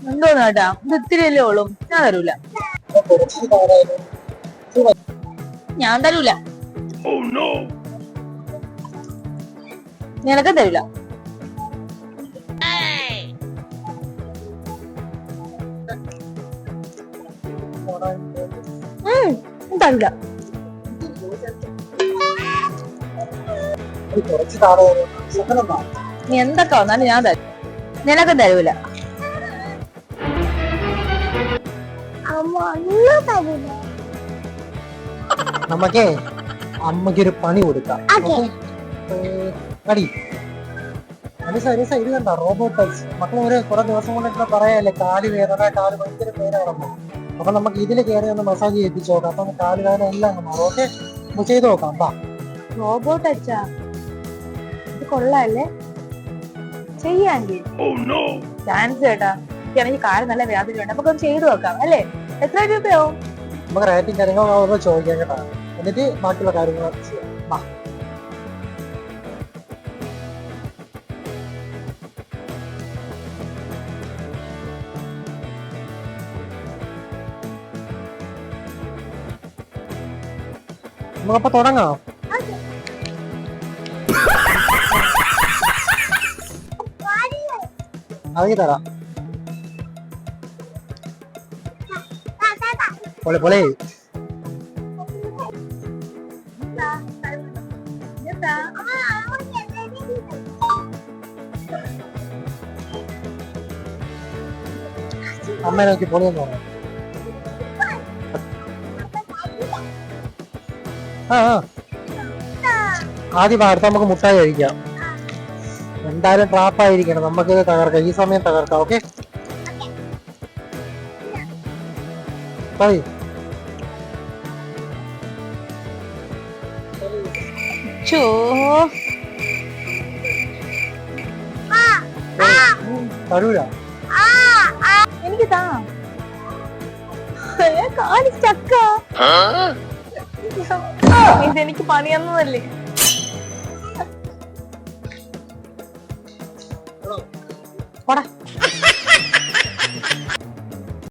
എന്തോന്ന് കേട്ടാ ഇത് ഇത്തിരിയല്ലേ ഉള്ളൂ, ഞാൻ തരൂല. ഞാൻ തരൂല, നിനക്ക് തരൂല. തരൂല. നീ എന്തൊക്കെ വന്നാലും ഞാൻ തരും, നിനക്കും തരൂല. നമുക്കേ അമ്മയ്ക്കൊരു പണി കൊടുക്കാം. ഇത് കണ്ട റോബോട്ട് ടച്ച് മക്കൾ കുറെ ദിവസം കൊണ്ടിട്ട് പറയാല്ലേ കാല് വേദന, കാല് ഭയങ്കര വേദന. അപ്പൊ നമുക്ക് ഇതിൽ കയറി ഒന്ന് മസാജ് ചെയ്യിപ്പിച്ചു നോക്കാം. അപ്പൊ കാല് വേദന എല്ലാം മാറും. ഓക്കെ, ചെയ്ത് നോക്കാം. റോബോട്ട് ടച്ചാ, ഇത് കൊള്ളാല്ലേ ചെയ്യാങ്കിൽ. ചാൻസ് കേട്ടാ, എനിക്ക് കാല് നല്ല വേദനയുണ്ട്, നമുക്കൊന്ന് ചെയ്തു നോക്കാം അല്ലേ? എത്ര രൂപയാവും? നമുക്ക് റേറ്റിംഗ് കാര്യങ്ങളൊക്കെ ചോദിക്കാം കേട്ടാ, എന്നിട്ട് ബാക്കിയുള്ള കാര്യങ്ങൾ ചെയ്യാം. നമുക്കപ്പൊ തുടങ്ങാം. ആക്കി തരാം. പൊളി പൊളി. അമ്മ നോക്കി പൊളിയെന്ന് പറഞ്ഞു. ആദ്യം അടുത്ത നമുക്ക് മുട്ടായി കഴിക്കാം. എന്തായാലും ട്രാപ്പായിരിക്കണം, നമുക്ക് തകർക്കാം. ഈ സമയം തകർക്കാം. ഓക്കെ, തരൂല. എനിക്ക് താ കാലി ചക്ക. ഇതെനിക്ക് പണിയൊന്നുമല്ലേ. പോടാ.